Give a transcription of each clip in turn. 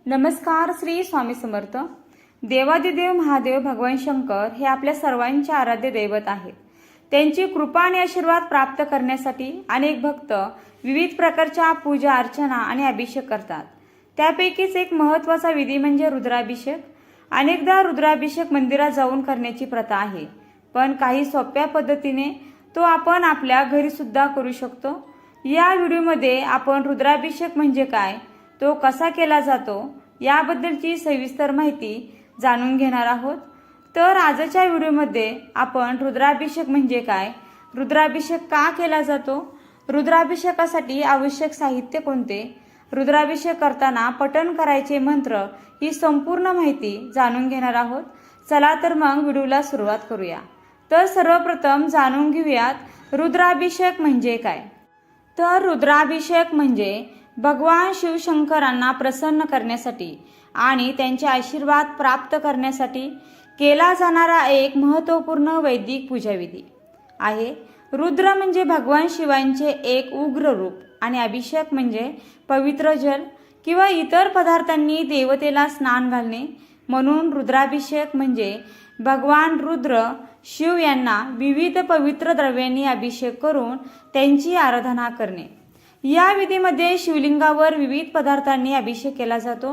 नमस्कार. श्री स्वामी समर्थ. देवादिदेव महादेव भगवान शंकर हे आपल्या सर्वांचे आराध्य दैवत आहेत. त्यांची कृपा आणि आशीर्वाद प्राप्त करण्यासाठी अनेक भक्त विविध प्रकारच्या पूजा अर्चना आणि अभिषेक करतात. त्यापैकीच एक महत्त्वाचा विधी म्हणजे रुद्राभिषेक. अनेकदा रुद्राभिषेक मंदिरात जाऊन करण्याची प्रथा आहे, पण काही सोप्या पद्धतीने तो आपण आपल्या घरी सुद्धा करू शकतो. या व्हिडिओमध्ये आपण रुद्राभिषेक म्हणजे काय, तो कसा केला जातो याबद्दलची सविस्तर माहिती जाणून घेणार आहोत. तर आजच्या व्हिडिओमध्ये आपण रुद्राभिषेक म्हणजे काय, रुद्राभिषेक का केला जातो, रुद्राभिषेकासाठी आवश्यक साहित्य कोणते, रुद्राभिषेक करताना पठण करायचे मंत्र ही संपूर्ण माहिती जाणून घेणार आहोत. चला तर मग व्हिडिओला सुरुवात करूया. तर सर्वप्रथम जाणून घेऊयात रुद्राभिषेक म्हणजे काय. तर रुद्राभिषेक म्हणजे भगवान शिवशंकरांना प्रसन्न करण्यासाठी आणि त्यांचे आशीर्वाद प्राप्त करण्यासाठी केला जाणारा एक महत्त्वपूर्ण वैदिक पूजाविधी आहे. रुद्र म्हणजे भगवान शिवांचे एक उग्र रूप आणि अभिषेक म्हणजे पवित्र जल किंवा इतर पदार्थांनी देवतेला स्नान घालणे. म्हणून रुद्राभिषेक म्हणजे भगवान रुद्र शिव यांना विविध पवित्र द्रव्यांनी अभिषेक करून त्यांची आराधना करणे. या विधीमध्ये शिवलिंगावर विविध पदार्थांनी अभिषेक केला जातो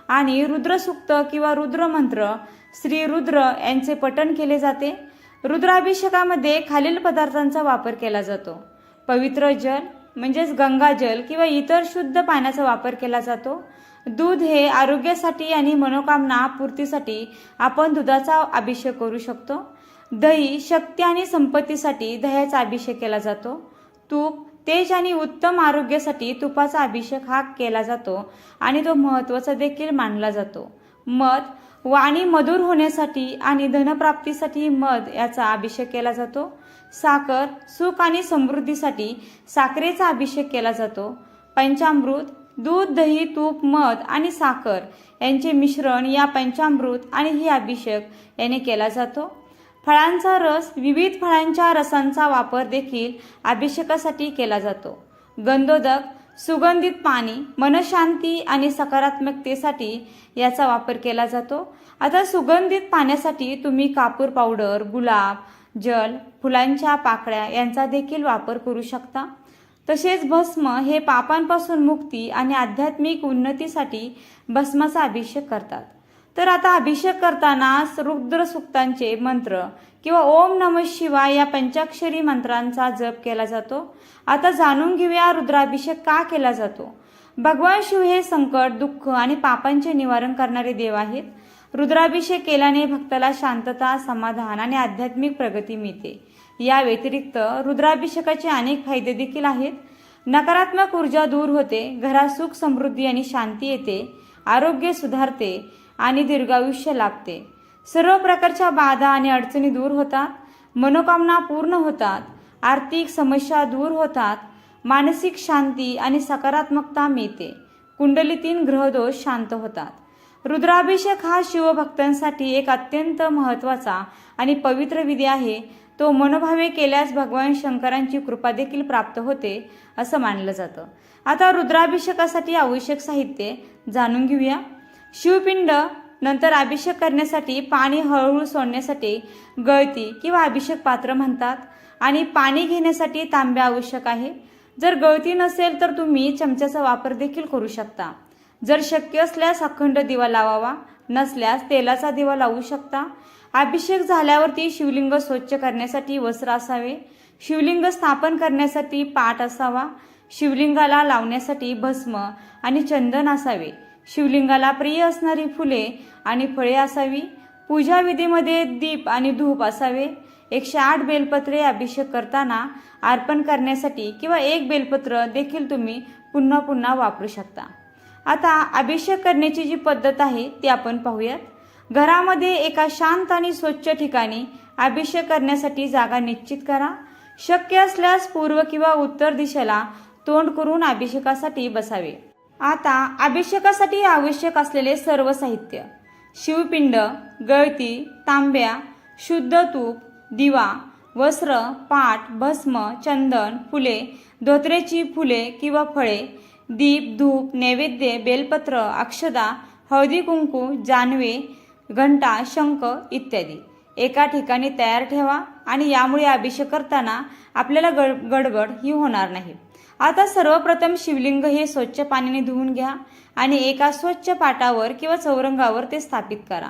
आणि रुद्रसूक्त किंवा रुद्रमंत्र श्री रुद्र यांचे पठण केले जाते. रुद्राभिषेकामध्ये खालील पदार्थांचा वापर केला जातो. पवित्र जल म्हणजेच गंगाजल किंवा इतर शुद्ध पाण्याचा वापर केला जातो. दूध हे आरोग्यासाठी आणि मनोकामना पूर्तीसाठी आपण दुधाचा अभिषेक करू शकतो. दही शक्ती आणि संपत्तीसाठी दह्याचा अभिषेक केला जातो. तूप तेज आणि उत्तम आरोग्यासाठी तुपाचा अभिषेक हा केला जातो आणि तो महत्त्वाचा देखील मानला जातो. मध वाणी मधुर होण्यासाठी आणि धनप्राप्तीसाठी मध याचा अभिषेक केला जातो. साखर सुख आणि समृद्धीसाठी साखरेचा अभिषेक केला जातो. पंचामृत दूध दही तूप मध आणि साखर यांचे मिश्रण या पंचामृत आणि ही अभिषेक याने केला जातो. फळांचा रस विविध फळांच्या रसांचा वापर देखील अभिषेकासाठी केला जातो. गंधोदक सुगंधित पाणी मनशांती आणि सकारात्मकतेसाठी याचा वापर केला जातो. आता सुगंधित पाण्यासाठी तुम्ही कापूर पावडर गुलाब जल फुलांच्या पाकळ्या यांचा देखील वापर करू शकता. तसेच भस्म हे पापांपासून मुक्ती आणि आध्यात्मिक उन्नतीसाठी भस्माचा अभिषेक करतात. तर आता अभिषेक करताना रुद्रसूक्तांचे मंत्र किंवा ओम नमः शिवाय या पंचाक्षरी मंत्रांचा जप केला जातो. आता जाणून घेऊया रुद्राभिषेक का केला जातो. भगवान शिव हे संकट दुःख आणि पापांचे निवारण करणारे देव आहेत. रुद्राभिषेक केल्याने भक्ताला शांतता समाधान आणि आध्यात्मिक प्रगती मिळते. या व्यतिरिक्त रुद्राभिषेकाचे अनेक फायदे देखील आहेत. नकारात्मक ऊर्जा दूर होते, घरात सुख समृद्धी आणि शांती येते, आरोग्य सुधारते आणि दीर्घायुष्य लाभते. सर्व प्रकारच्या बाधा आणि अडचणी दूर होतात, मनोकामना पूर्ण होतात, आर्थिक समस्या दूर होतात, मानसिक शांती आणि सकारात्मकता मिळते, कुंडलीतील ग्रहदोष शांत होतात. रुद्राभिषेक हा शिवभक्तांसाठी एक अत्यंत महत्त्वाचा आणि पवित्र विधी आहे. तो मनोभावे केल्यास भगवान शंकरांची कृपा देखील प्राप्त होते असं मानलं जातं. आता रुद्राभिषेकासाठी आवश्यक साहित्य जाणून घेऊया. शिवपिंड नंतर अभिषेक करण्यासाठी पाणी हळूहळू सोडण्यासाठी गळती किंवा अभिषेक पात्र म्हणतात आणि पाणी घेण्यासाठी तांबे आवश्यक आहे. जर गळती नसेल तर तुम्ही चमच्याचा वापर देखील करू शकता. जर शक्य असल्यास अखंड दिवा लावावा, नसल्यास तेलाचा दिवा लावू शकता. अभिषेक झाल्यावरती शिवलिंग स्वच्छ करण्यासाठी वस्त्र असावे. शिवलिंग स्थापन करण्यासाठी पाट असावा. शिवलिंगाला लावण्यासाठी भस्म आणि चंदन असावे. शिवलिंगाला प्रिय असणारी फुले आणि फळे असावी. पूजा विधीमध्ये दीप आणि धूप असावे. 108 बेलपत्रे अभिषेक करताना अर्पण करण्यासाठी किंवा एक बेलपत्र देखील तुम्ही पुन्हा पुन्हा वापरू शकता. आता अभिषेक करण्याची जी पद्धत आहे ती आपण पाहूयात. घरामध्ये एका शांत आणि स्वच्छ ठिकाणी अभिषेक करण्यासाठी जागा निश्चित करा. शक्य असल्यास पूर्व किंवा उत्तर दिशेला तोंड करून अभिषेकासाठी बसावे. आता अभिषेकासाठी आवश्यक असलेले सर्व साहित्य: शिवपिंड, गळती, तांब्या, शुद्ध तूप, दिवा, वस्त्र, पाट, भस्म, चंदन, फुले, धोत्रेची फुले किंवा फळे, दीप धूप नैवेद्य बेलपत्र अक्षदा हळदी कुंकू, जानवे, घंटा, शंख इत्यादी एका ठिकाणी तयार ठेवा आणि यामुळे अभिषेक करताना आपल्याला गडबड ही होणार नाही. आता सर्वप्रथम शिवलिंग हे स्वच्छ पाण्याने धुवून घ्या आणि एका स्वच्छ पाटावर किंवा चौरंगावर ते स्थापित करा.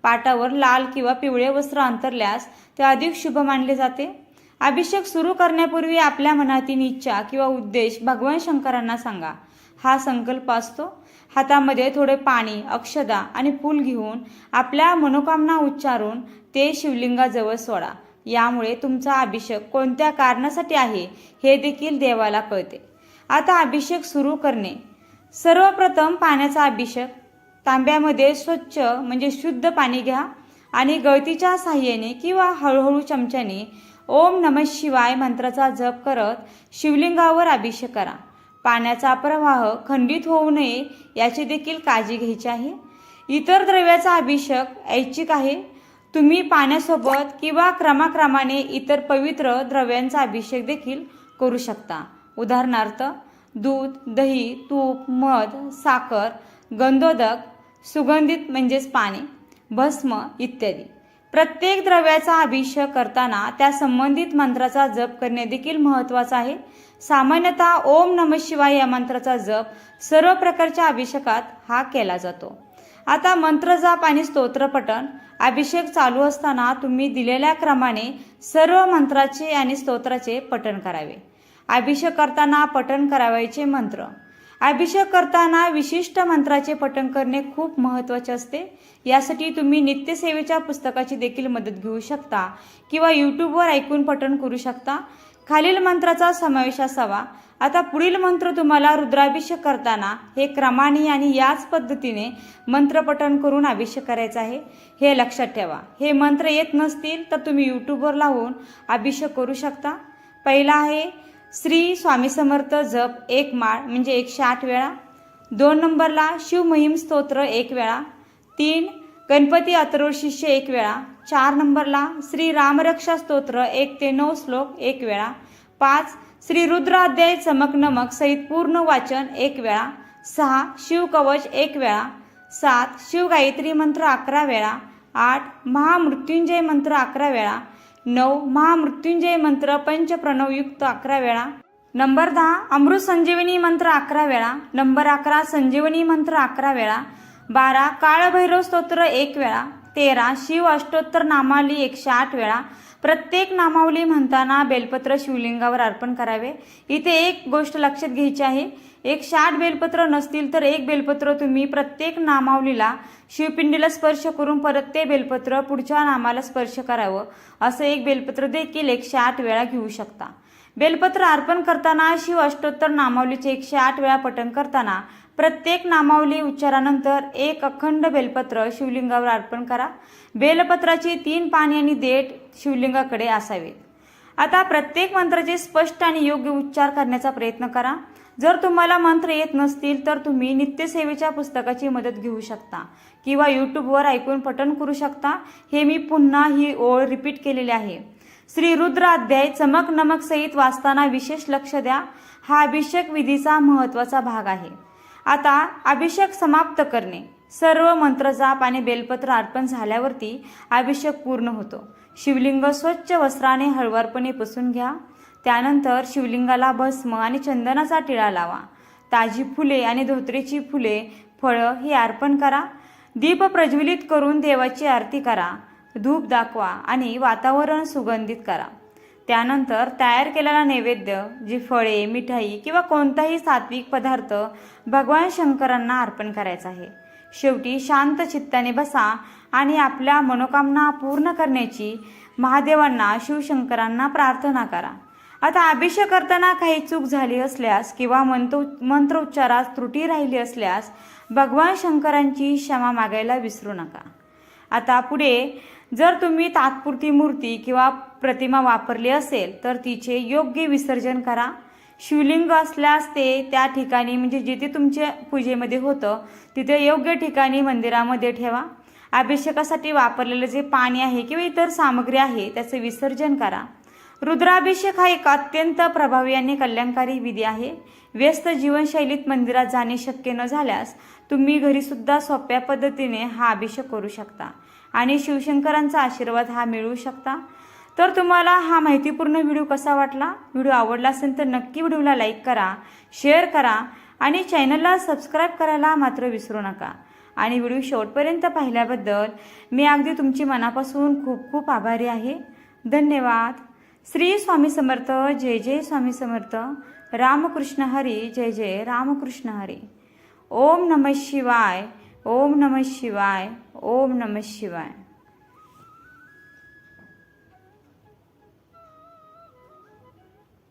पाटावर लाल किंवा पिवळे वस्त्र अंतरल्यास ते अधिक शुभ मानले जाते. अभिषेक सुरू करण्यापूर्वी आपल्या मनातील इच्छा किंवा उद्देश भगवान शंकरांना सांगा. हा संकल्प असतो. हातामध्ये थोडे पाणी, अक्षदा आणि फूल घेऊन आपल्या मनोकामना उच्चारून ते शिवलिंगाजवळ सोडा. यामुळे तुमचा अभिषेक कोणत्या कारणासाठी आहे हे देखील देवाला कळते. आता अभिषेक सुरू करणे. सर्वप्रथम पाण्याचा अभिषेक. तांब्यामध्ये स्वच्छ म्हणजे शुद्ध पाणी घ्या आणि गळतीच्या साहाय्याने किंवा हळूहळू चमच्याने ओम नमः शिवाय मंत्राचा जप करत शिवलिंगावर अभिषेक करा. पाण्याचा प्रवाह खंडित होऊ नये याची देखील काळजी घ्यायची आहे. इतर द्रव्याचा अभिषेक ऐच्छिक आहे. तुम्ही पाण्यासोबत किंवा क्रमाक्रमाने इतर पवित्र द्रव्यांचा अभिषेक देखील करू शकता. उदाहरणार्थ दूध, दही, तूप, मध, साखर, गंधोदक, सुगंधित म्हणजेच पाणी, भस्म इत्यादी. प्रत्येक द्रव्याचा अभिषेक करताना त्या संबंधित मंत्राचा जप करणे देखील महत्त्वाचे आहे. सामान्यतः ओम नमः शिवाय या मंत्राचा जप सर्व प्रकारच्या अभिषेकात हा केला जातो. आता मंत्र जाप आणि स्तोत्र पठण. अभिषेक चालू असताना तुम्ही दिलेल्या क्रमाने सर्व मंत्राचे आणि स्तोत्राचे पठण करावे. अभिषेक करताना पठण करावयाचे मंत्र. अभिषेक करताना विशिष्ट मंत्राचे पठण करणे खूप महत्त्वाचे असते. यासाठी तुम्ही नित्यसेवेच्या पुस्तकाची देखील मदत घेऊ शकता किंवा यूट्यूबवर ऐकून पठण करू शकता. खालील मंत्राचा समावेश असावा. आता पुढील मंत्र तुम्हाला रुद्राभिषेक करताना हे क्रमाने आणि याच पद्धतीने मंत्रपठण करून अभिषेक करायचा आहे, हे लक्षात ठेवा. हे मंत्र येत नसतील तर तुम्ही यूट्यूबवर लावून अभिषेक करू शकता. पहिला आहे श्री स्वामी समर्थ जप 1 माळ म्हणजे 108 वेळा. 2 नंबरला शिव महिम स्तोत्र 1 वेळा. 3 गणपती अथर्वशीर्ष 1 वेळा. 4 नंबरला श्री रामरक्षा स्तोत्र 1 ते 9 श्लोक 1 वेळा. 5 श्री रुद्र अध्याय चमक नमक सहित पूर्ण वाचन 1 वेळा. 6 शिव कवच 1 वेळा. 7 शिव गायत्री मंत्र 11 वेळा. 8 महामृत्युंजय मंत्र 11 वेळा. 9 महामृत्युंजय मंत्र पंचप्रणवयुक्त 11 वेळा. नंबर 10 अमृत संजीवनी मंत्र 11 वेळा. नंबर 11 संजीवनी मंत्र 11 वेळा. 12 काळभैरव स्तोत्र 1 वेळा. 13 शिव अष्टोत्तर नामावली 108 वेळा. प्रत्येक नामावली म्हणताना बेलपत्र शिवलिंगावर अर्पण करावे. इथे एक गोष्ट लक्षात घ्यायची आहे. 108 बेलपत्र नसतील तर एक बेलपत्र तुम्ही प्रत्येक नामावलीला शिवपिंडीला स्पर्श करून परत ते बेलपत्र पुढच्या नामाला स्पर्श करावं. असं एक बेलपत्र देखील 108 वेळा घेऊ शकता. बेलपत्र अर्पण करताना शिव अष्टोत्तर नामावलीचे 108 वेळा पठण करताना प्रत्येक नामावली उच्चारानंतर एक अखंड बेलपत्र शिवलिंगावर अर्पण करा. बेलपत्राची 3 पाने आणि देठ शिवलिंगाकडे असावेत. आता प्रत्येक मंत्राचे स्पष्ट आणि योग्य उच्चार करण्याचा प्रयत्न करा. जर तुम्हाला मंत्र येत नसतील तर तुम्ही नित्यसेवेच्या पुस्तकाची मदत घेऊ शकता किंवा यूट्यूबवर ऐकून पठण करू शकता. हे मी पुन्हा ही ओळ रिपीट केलेली आहे. श्री रुद्र अध्याय चमक नमक सहित वाचताना विशेष लक्ष द्या. हा अभिषेक विधीचा महत्त्वाचा भाग आहे. आता अभिषेक समाप्त करणे. सर्व मंत्रजाप आणि बेलपत्र अर्पण झाल्यावरती अभिषेक पूर्ण होतो. शिवलिंग स्वच्छ वस्त्राने हळुवारपणे पुसून घ्या. त्यानंतर शिवलिंगाला भस्म आणि चंदनाचा टिळा लावा. ताजी फुले आणि धोत्रेची फुले, फळं हे अर्पण करा. दीप प्रज्वलित करून देवाची आरती करा. धूप दाखवा आणि वातावरण सुगंधित करा. त्यानंतर तयार केलेला नैवेद्य जी फळे, मिठाई किंवा कोणताही सात्विक पदार्थ भगवान शंकरांना अर्पण करायचा आहे. शेवटी शांत चित्ताने बसा आणि आपल्या मनोकामना पूर्ण करण्याची महादेवांना शिवशंकरांना प्रार्थना करा. आता अभिषेक करताना काही चूक झाली असल्यास किंवा मंत्रोच्चारात त्रुटी राहिली असल्यास भगवान शंकरांची क्षमा मागायला विसरू नका. आता पुढे जर तुम्ही तात्पुरती मूर्ती किंवा प्रतिमा वापरली असेल तर तिचे योग्य विसर्जन करा. शिवलिंग असल्यास ते त्या ठिकाणी म्हणजे जिथे तुमच्या पूजेमध्ये होतं तिथे योग्य ठिकाणी मंदिरामध्ये ठेवा. अभिषेकासाठी वापरलेलं जे पाणी आहे किंवा इतर सामग्री आहे त्याचे विसर्जन करा. रुद्राभिषेक हा एक अत्यंत प्रभावी आणि कल्याणकारी विधी आहे. व्यस्त जीवनशैलीत मंदिरात जाणे शक्य न झाल्यास तुम्ही घरी सुद्धा सोप्या पद्धतीने हा अभिषेक करू शकता आणि शिवशंकरांचा आशीर्वाद हा मिळवू शकता. तर तुम्हाला हा माहितीपूर्ण व्हिडिओ कसा वाटला? व्हिडिओ आवडला असेल तर नक्की व्हिडिओला लाईक करा, शेअर करा आणि चॅनलला सबस्क्राईब करायला मात्र विसरू नका. आणि व्हिडिओ शेवटपर्यंत पाहिल्याबद्दल मी अगदी तुमची मनापासून खूप खूप आभारी आहे. धन्यवाद. श्री स्वामी समर्थ. जय जय स्वामी समर्थ. रामकृष्ण हरी. जय जय रामकृष्ण हरी. ओम नमः शिवाय. ओम नमः शिवाय. ओम नमः शिवाय.